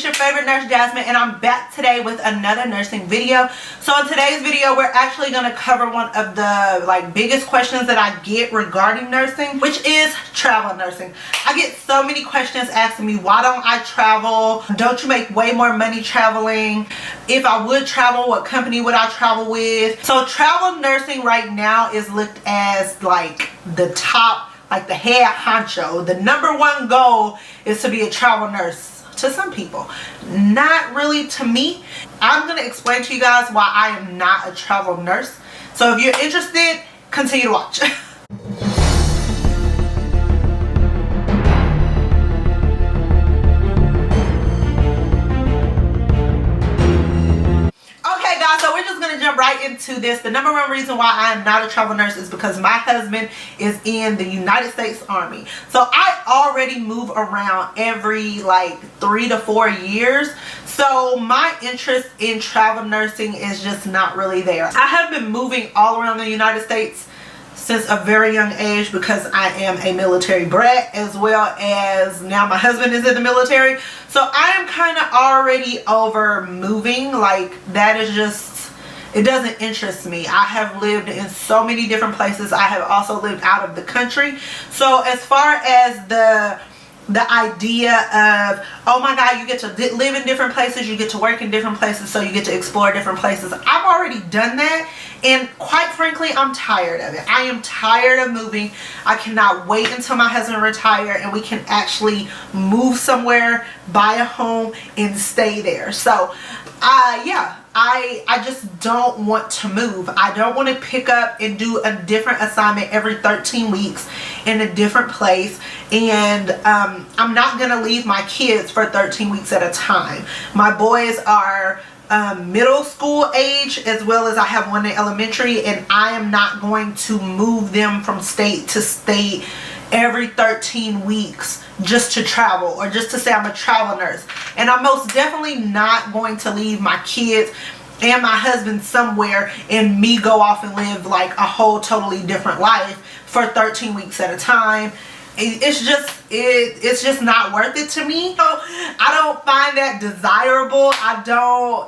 it's your favorite nurse Jasmine, and I'm back today with another nursing video. So in today's video, we're actually going to cover one of the biggest questions that I get regarding nursing, which is travel nursing. I get so many questions asking me, why don't I travel? Don't you make way more money traveling? If I would travel, what company would I travel with? So travel nursing right now is looked as like the top, like the head honcho. The number one goal is to be a travel nurse to some people. Not really to me. I'm going to explain to you guys why I am not a travel nurse. So if you're interested, continue to watch. So we're just going to jump right into this. The number one reason why I am not a travel nurse is because my husband is in the United States Army. So I already move around every 3 to 4 years. So my interest in travel nursing is just not really there. I have been moving all around the United States since a very young age because I am a military brat, as well as now my husband is in the military. So I am kind of already over moving. That is just, it doesn't interest me. I have lived in so many different places. I have also lived out of the country. So as far as the idea of, oh my god, you get to live in different places, you get to work in different places, so you get to explore different places, I've already done that, and quite frankly, I'm tired of it. I am tired of moving. I cannot wait until my husband retires and we can actually move somewhere, buy a home, and stay there. So yeah, I just don't want to move. I don't want to pick up and do a different assignment every 13 weeks in a different place. And I'm not going to leave my kids for 13 weeks at a time. My boys are middle school age, as well as I have one in elementary, and I am not going to move them from state to state every 13 weeks just to travel or just to say I'm a travel nurse. And I'm most definitely not going to leave my kids and my husband somewhere and me go off and live a whole totally different life for 13 weeks at a time. It's just not worth it to me. So I don't find that desirable.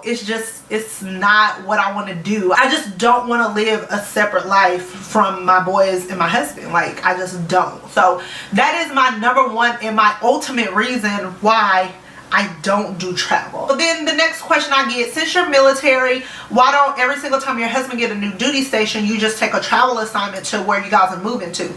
It's not what I want to do. I just don't want to live a separate life from my boys and my husband. I just don't. So that is my number one and my ultimate reason why I don't do travel. But then the next question I get, since you're military, why don't every single time your husband get a new duty station, you just take a travel assignment to where you guys are moving to?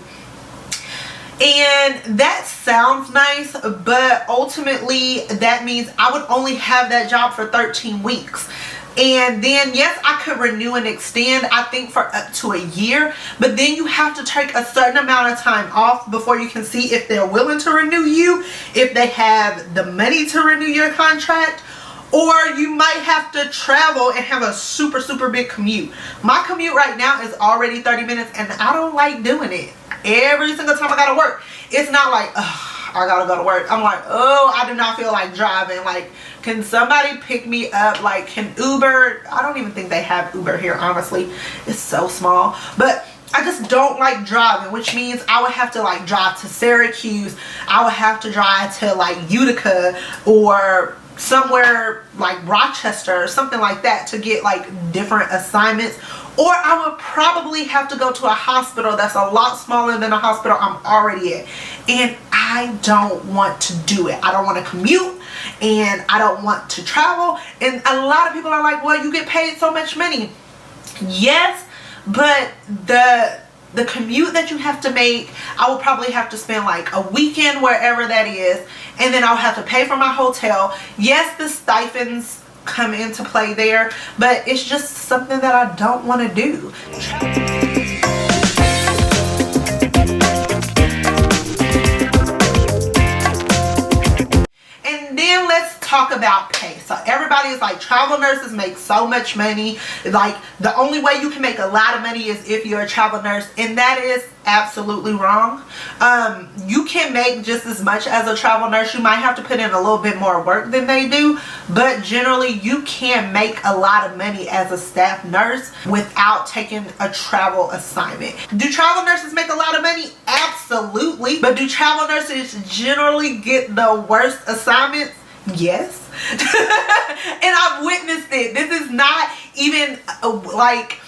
And that sounds nice, but ultimately that means I would only have that job for 13 weeks. And then yes, I could renew and extend, I think, for up to a year, but then you have to take a certain amount of time off before you can see if they're willing to renew you, if they have the money to renew your contract, or you might have to travel and have a super big commute. My commute right now is already 30 minutes and I don't like doing it. Every single time I gotta work, it's not like, ugh, I gotta go to work. I'm like, oh, I do not feel like driving. Can somebody pick me up? Can Uber? I don't even think they have Uber here, honestly. It's so small. But I just don't like driving, which means I would have to drive to Syracuse. I would have to drive to Utica or somewhere like Rochester or something like that to get different assignments. Or I would probably have to go to a hospital that's a lot smaller than the hospital I'm already at. And I don't want to do it. I don't want to commute and I don't want to travel. And a lot of people are like, well, you get paid so much money. Yes, but the commute that you have to make, I will probably have to spend a weekend wherever that is. And then I'll have to pay for my hotel. Yes, the stipends come into play there, but it's just something that I don't want to do. And then let's talk about pay. So everybody is travel nurses make so much money. The only way you can make a lot of money is if you're a travel nurse, and that is absolutely wrong. You can make just as much as a travel nurse. You might have to put in a little bit more work than they do, but generally you can make a lot of money as a staff nurse without taking a travel assignment. Do travel nurses make a lot of money? Absolutely. But do travel nurses generally get the worst assignments? Yes. And I've witnessed it. This is not even like,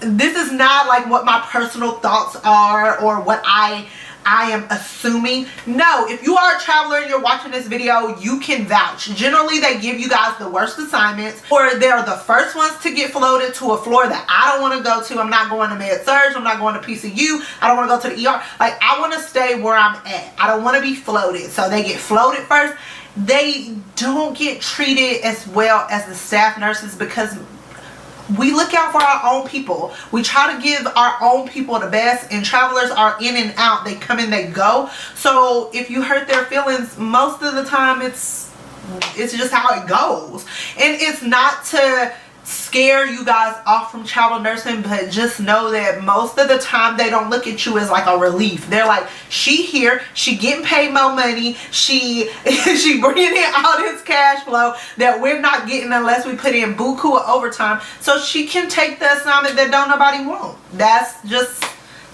this is not like what my personal thoughts are or what I am assuming. No, if you are a traveler and you're watching this video, you can vouch. Generally, they give you guys the worst assignments, or they're the first ones to get floated to a floor that I don't want to go to. I'm not going to Med-Surg. I'm not going to PCU. I don't want to go to the ER. Like, I want to stay where I'm at. I don't want to be floated. So they get floated first. They don't get treated as well as the staff nurses because we look out for our own people. We try to give our own people the best, and travelers are in and out. They come and they go. So if you hurt their feelings, most of the time it's just how it goes. And it's not to scare you guys off from travel nursing, but just know that most of the time they don't look at you as like a relief. They're like, she here, she getting paid more money, she bringing in all this cash flow that we're not getting unless we put in buku of overtime, so she can take the assignment that don't nobody want.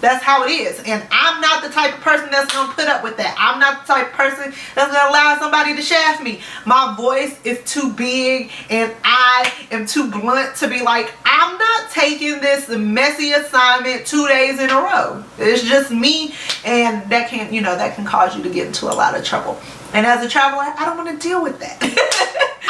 That's how it is. And I'm not the type of person that's going to put up with that. I'm not the type of person that's going to allow somebody to shaft me. My voice is too big and I am too blunt to be like, I'm not taking this messy assignment 2 days in a row. It's just me, and that can, you know, that can cause you to get into a lot of trouble. And as a traveler, I don't want to deal with that.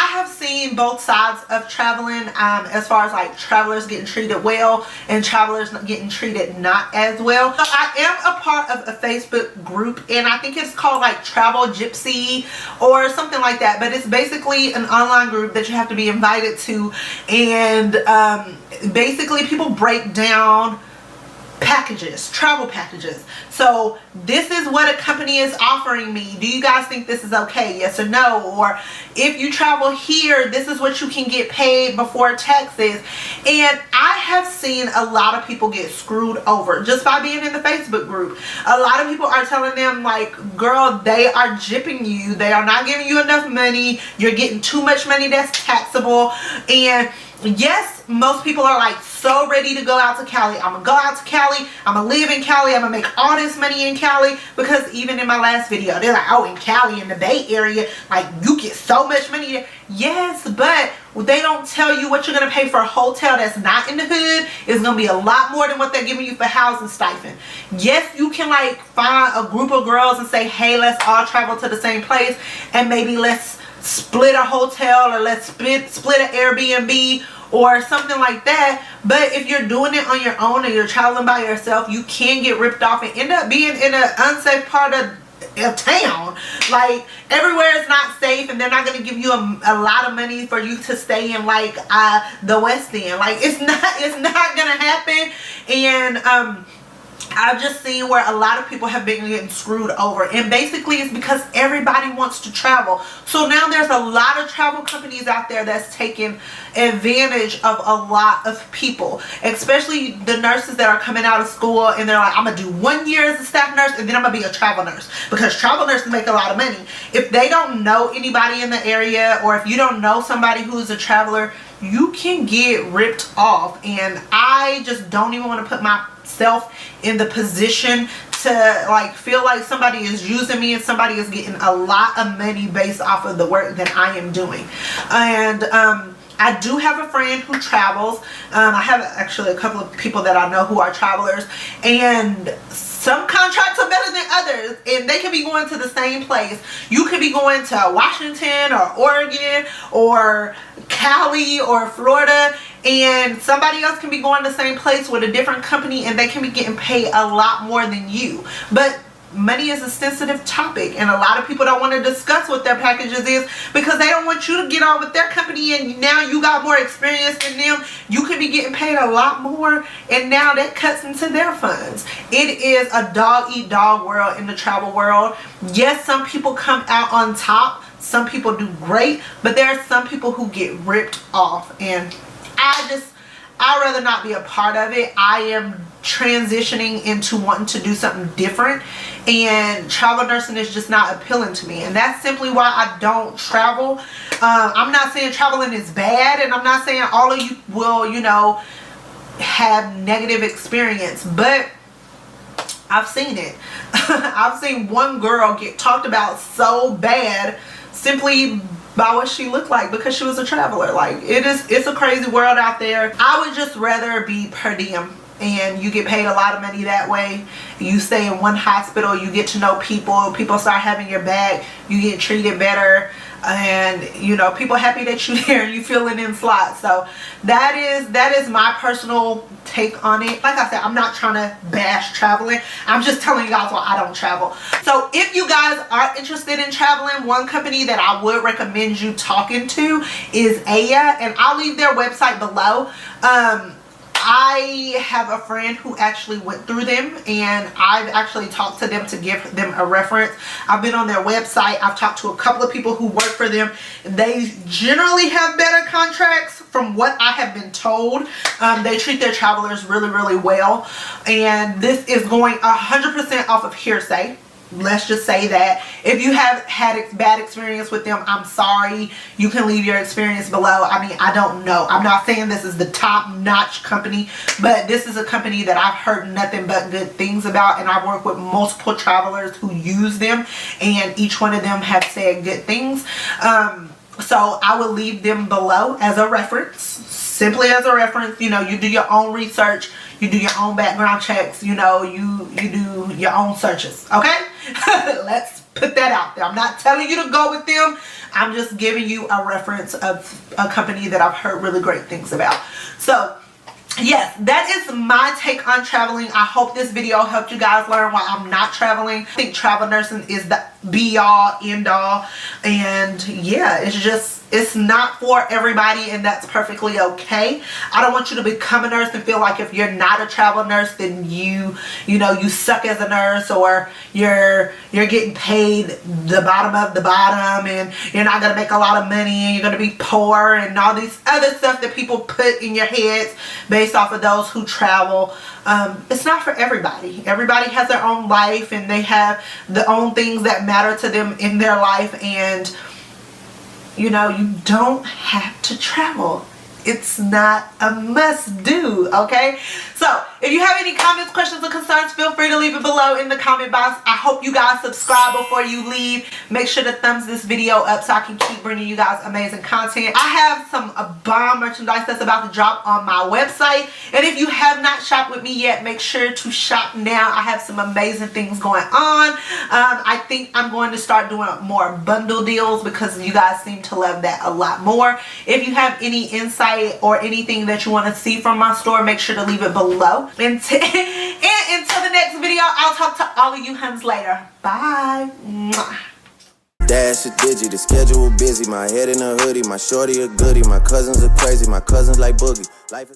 I have seen both sides of traveling, as far as like travelers getting treated well and travelers getting treated not as well. So I am a part of a Facebook group, and I think it's called like Travel Gypsy or something like that. But it's basically an online group that you have to be invited to, and basically people break down packages, travel packages. So this is what a company is offering me. Do you guys think this is okay? Yes or no? Or if you travel here, this is what you can get paid before taxes. And I have seen a lot of people get screwed over just by being in the Facebook group. A lot of people are telling them like, girl, they are gypping you. They are not giving you enough money. You're getting too much money that's taxable. And yes, most people are like so ready to go out to Cali. I'm gonna go out to Cali, I'm gonna live in Cali, I'm gonna make all this money in Cali, because even in my last video they're like, oh, in Cali, in the Bay Area, like you get so much money there. Yes, but they don't tell you what you're gonna pay for a hotel that's not in the hood. It's gonna be a lot more than what they're giving you for housing stipend. Yes, you can like find a group of girls and say, hey, let's all travel to the same place, and maybe let's split a hotel, or let's split an Airbnb or something like that. But if you're doing it on your own and you're traveling by yourself, you can get ripped off and end up being in an unsafe part of town. Like, everywhere is not safe, and they're not going to give you a lot of money for you to stay in like the West End. Like, it's not going to happen. And I've just seen where a lot of people have been getting screwed over, and basically it's because everybody wants to travel. So now there's a lot of travel companies out there that's taking advantage of a lot of people, especially the nurses that are coming out of school and they're like, I'm gonna do 1 year as a staff nurse and then I'm gonna be a travel nurse, because travel nurses make a lot of money. If they don't know anybody in the area, or if you don't know somebody who's a traveler, you can get ripped off. And I just don't even want to put myself in the position to like feel like somebody is using me and somebody is getting a lot of money based off of the work that I am doing. And I do have a friend who travels. I have actually a couple of people that I know who are travelers, and some contracts are better than others, and they could be going to the same place. You could be going to Washington or Oregon or Cali or Florida, and somebody else can be going to the same place with a different company, and they can be getting paid a lot more than you. But money is a sensitive topic, and a lot of people don't want to discuss what their packages is because they don't want you to get on with their company, and now you got more experience than them. You could be getting paid a lot more, and now that cuts into their funds. It is a dog eat dog world in the travel world. Yes, some people come out on top, some people do great, but there are some people who get ripped off, and I'd rather not be a part of it. I am transitioning into wanting to do something different, and travel nursing is just not appealing to me, and that's simply why I don't travel. I'm not saying traveling is bad, and I'm not saying all of you will, you know, have negative experience, but I've seen it. I've seen one girl get talked about so bad simply by what she looked like because she was a traveler. Like, it's a crazy world out there. I would just rather be per diem, and you get paid a lot of money that way. You stay in one hospital, you get to know people, people start having your back, you get treated better, and you know, people happy that you're there and you filling in slots. So that is my personal take on it. Like I said, I'm not trying to bash traveling, I'm just telling you guys why I don't travel. So if you guys are interested in traveling, one company that I would recommend you talking to is Aya, and I'll leave their website below. I have a friend who actually went through them, and I've actually talked to them to give them a reference. I've been on their website. I've talked to a couple of people who work for them. They generally have better contracts from what I have been told. They treat their travelers really, really well, and this is going 100% off of hearsay. Let's just say that. If you have had bad experience with them, I'm sorry. You can leave your experience below. I mean, I don't know. I'm not saying this is the top-notch company, but this is a company that I've heard nothing but good things about, and I've worked with multiple travelers who use them, and each one of them have said good things. So I will leave them below as a reference, simply as a reference. You know, you do your own research, you do your own background checks, you know, you do your own searches, okay? Let's put that out there. I'm not telling you to go with them. I'm just giving you a reference of a company that I've heard really great things about. So yes, that is my take on traveling. I hope this video helped you guys learn why I'm not traveling. I think travel nursing is the be-all, end-all, and yeah, it's not for everybody, and that's perfectly okay. I don't want you to become a nurse and feel like if you're not a travel nurse, then you know, you suck as a nurse, or you're getting paid the bottom of the bottom, and you're not gonna make a lot of money, and you're gonna be poor, and all these other stuff that people put in your heads based off of those who travel. It's not for everybody. Everybody has their own life, and they have their own things that matter to them in their life, and you know, you don't have to travel. It's not a must do, okay? So if you have any comments, questions, or concerns, feel free to leave it below in the comment box. I hope you guys subscribe before you leave. Make sure to thumbs this video up so I can keep bringing you guys amazing content. I have some bomb merchandise that's about to drop on my website, and if you have not shopped with me yet, make sure to shop now. I have some amazing things going on. I think I'm going to start doing more bundle deals because you guys seem to love that a lot more. If you have any insight or anything that you want to see from my store, make sure to leave it below. And until the next video, I'll talk to all of you huns later. Bye. Mwah. Dash a digi, the schedule busy. My head in a hoodie, my shorty a goodie. My cousins are crazy, my cousins like Boogie. Life is